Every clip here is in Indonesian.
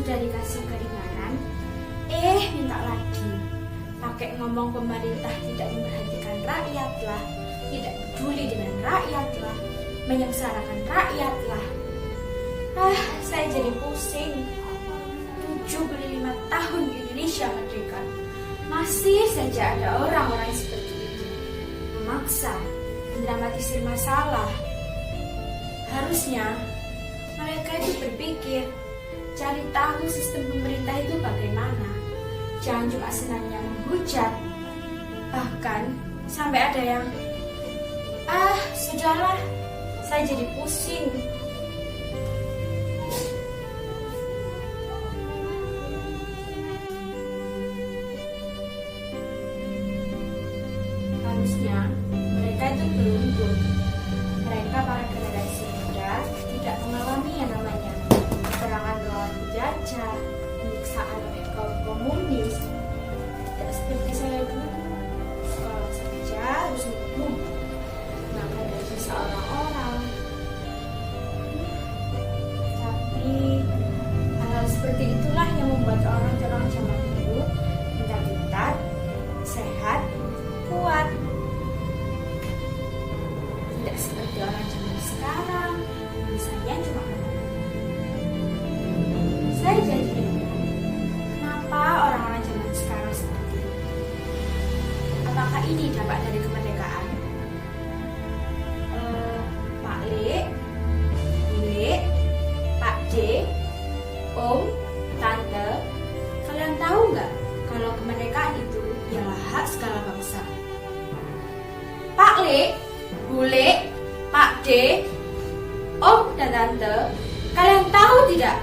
sudah dikasih keringanan, minta lagi. Pakai ngomong pemerintah tidak memperhatikan rakyat lah, tidak peduli dengan rakyat lah, menyengsarakan rakyat lah. Saya jadi pusing. 75 tahun Indonesia merdeka, masih saja ada orang-orang seperti itu, memaksa, mendramatisir masalah. Harusnya mereka itu berpikir, cari tahu sistem pemerintah itu bagaimana. Jangan cuma senangnya menghujat. Bahkan sampai ada yang sudahlah, saya jadi pusing. Harusnya mereka itu beruntung. Mereka para generasi muda tidak mengalami yang namanya peperangan melawan penjajah, penyiksaan oleh kaum komunis. Tidak seperti saya dulu, sekolah saja harus minum makan gaji seorang orang. Tapi hal-hal seperti itulah yang membuat orang-orang zaman dulu pintar-pintar, sehat, kuat. Tidak seperti orang zaman sekarang, misalnya cuma saya jadi heran, kenapa orang-orang zaman sekarang seperti ini? Apakah ini dampak dari kemerdekaan? Pak Le, Bule, Pak D, Om, Tante, kalian tahu nggak kalau kemerdekaan itu ialah hak segala bangsa? Pak Le, Bule, Pak D, Om dan Tante, kalian tahu tidak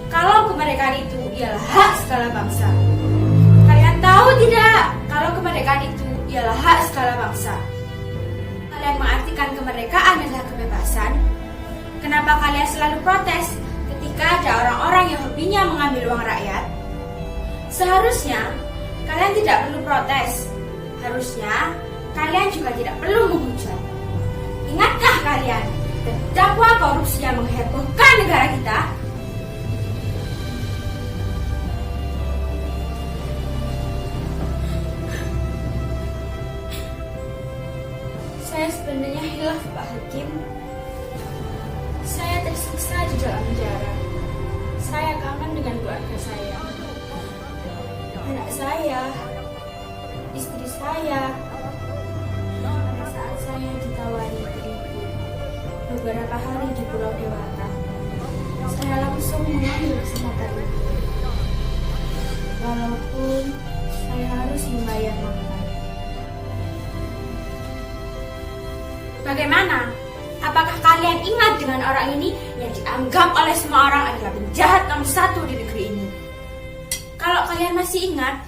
kalau kemerdekaan itu ialah hak segala bangsa? Kalian tahu tidak kalau kemerdekaan itu ialah hak segala bangsa? Kalian mengartikan kemerdekaan adalah kebebasan. Kenapa kalian selalu protes ketika ada orang-orang yang hobinya mengambil uang rakyat? Seharusnya kalian tidak perlu protes. Harusnya kalian juga tidak perlu menghujat. Ingatkah kalian terdakwa korupsi yang menghebohkan negara kita? Saya sebenarnya hilaf, Pak Hakim. Saya tersiksa di dalam penjara. Saya kangen dengan keluarga saya, anak saya, istri saya. Pada saat saya ditawari berlibur beberapa hari di Pulau Dewata, saya langsung mengambil kesempatan itu. Walaupun saya harus membayar mahal. Bagaimana? Apakah kalian ingat dengan orang ini yang dianggap oleh semua orang adalah penjahat nomor 1 di negeri ini? Kalau kalian masih ingat,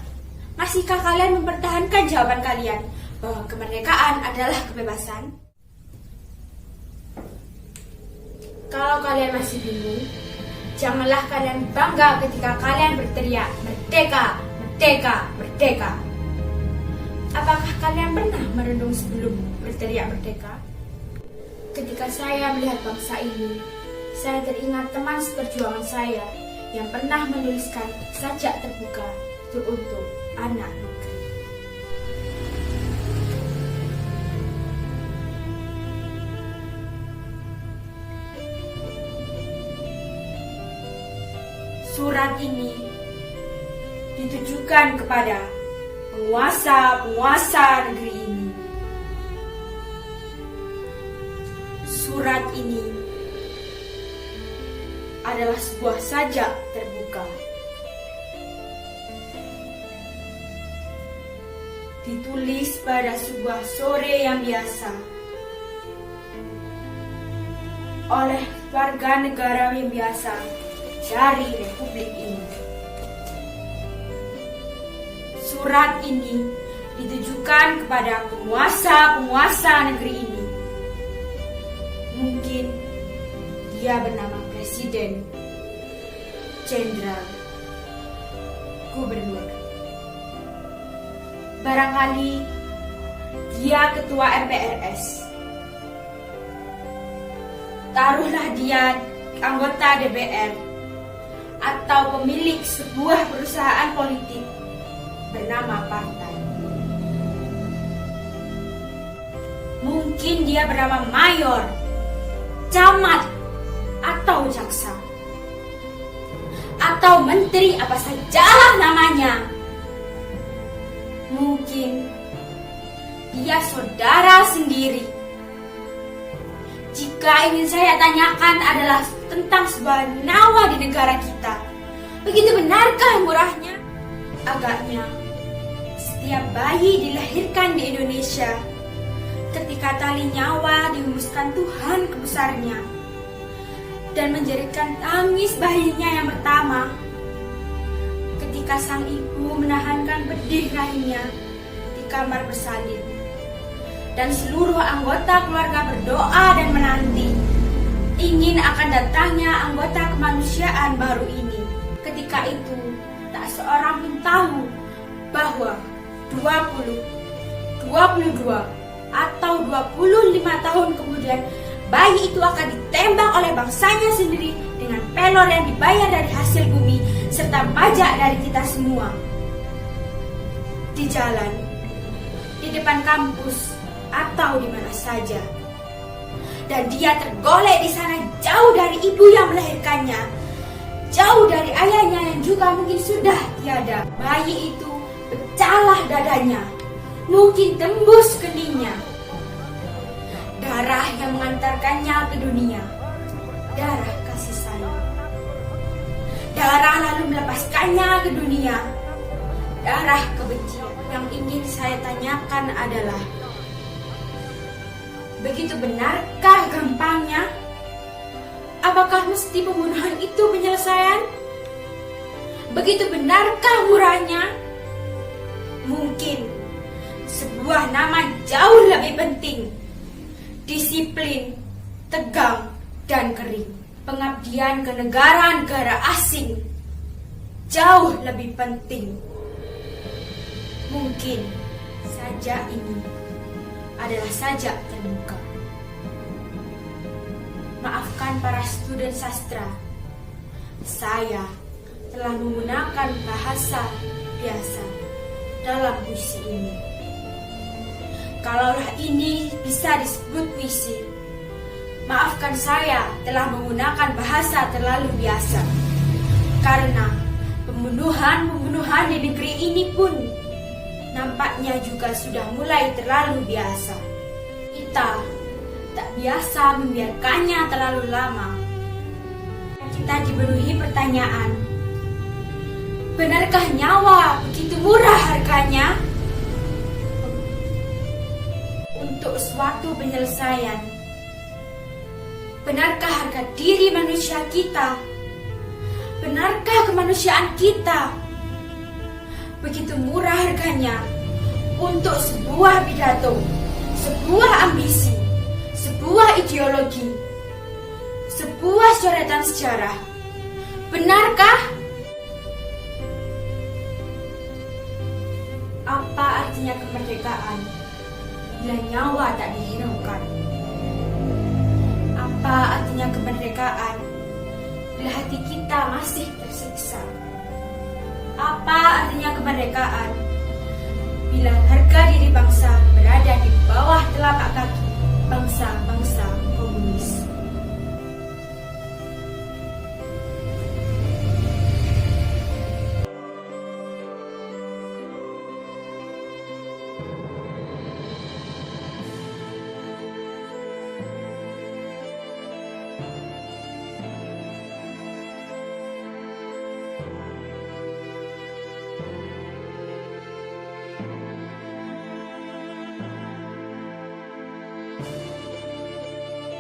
masihkah kalian mempertahankan jawaban kalian bahwa kemerdekaan adalah kebebasan? Kalau kalian masih bingung, janganlah kalian bangga ketika kalian berteriak, "Merdeka, merdeka, merdeka." Apakah kalian pernah merenung sebelum berteriak merdeka? Ketika saya melihat bangsa ini, saya teringat teman seperjuangan saya yang pernah menuliskan sajak terbuka untuk anak negeri. Surat ini ditujukan kepada penguasa-penguasa negeri ini. Surat ini adalah sebuah sajak terbuka. Ditulis pada sebuah sore yang biasa oleh warga negara yang biasa dari Republik ini. Surat ini ditujukan kepada penguasa-penguasa negeri ini. Mungkin dia bernama Presiden, Jenderal, Gubernur. Barangkali dia Ketua MPRS. Taruhlah dia anggota DPR atau pemilik sebuah perusahaan politik bernama partai. Mungkin dia bernama mayor, camat, atau jaksa, atau menteri, apa sajalah namanya. Mungkin dia saudara sendiri. Jika ingin saya tanyakan adalah tentang sebuah nyawa di negara kita. Begitu benarkah murahnya? Agaknya setiap bayi dilahirkan di Indonesia, ketika tali nyawa dihembuskan Tuhan ke besarnya dan menjeritkan tangis bayinya yang pertama, ketika sang ibu menahankan pedih rahimnya di kamar bersalin, dan seluruh anggota keluarga berdoa dan menanti ingin akan datangnya anggota kemanusiaan baru ini. Ketika itu tak seorang pun tahu bahwa 20, 22 atau 25 tahun kemudian bayi itu akan ditembak oleh bangsanya sendiri dengan pelor yang dibayar dari hasil bumi serta pajak dari kita semua. Di jalan, di depan kampus, atau di mana saja. Dan dia tergolek di sana jauh dari ibu yang melahirkannya, jauh dari ayahnya yang juga mungkin sudah tiada. Bayi itu pecahlah dadanya, mungkin tembus keningnya. Darah yang mengantarkannya ke dunia, darah kasih sayang. Darah lalu melepaskannya ke dunia, darah kebencian. Yang ingin saya tanyakan adalah, begitu benarkah gampangnya? Apakah mesti pembunuhan itu penyelesaian? Begitu benarkah murahnya? Mungkin sebuah nama jauh lebih penting. Disiplin, tegang, dan kering. Pengabdian ke negara-negara asing jauh lebih penting. Mungkin saja ini adalah sajak terbuka. Maafkan para student sastra, saya telah menggunakan bahasa biasa dalam puisi ini. Kalaulah ini bisa disebut puisi, maafkan saya telah menggunakan bahasa terlalu biasa. Karena pembunuhan di negeri ini pun nampaknya juga sudah mulai terlalu biasa. Kita tak biasa membiarkannya terlalu lama. Kita dipenuhi pertanyaan, benarkah nyawa begitu murah harganya? Untuk suatu penyelesaian, benarkah harga diri manusia kita? Benarkah kemanusiaan kita begitu murah harganya untuk sebuah pidato, sebuah ambisi, sebuah ideologi, sebuah coretan sejarah? Benarkah? Apa artinya kemerdekaan bila nyawa tak dihiraukan? Apa artinya kemerdekaan bila hati kita masih tersiksa? Apa artinya kemerdekaan bila harga diri bangsa berada di bawah telapak kaki bangsa-bangsa komunis?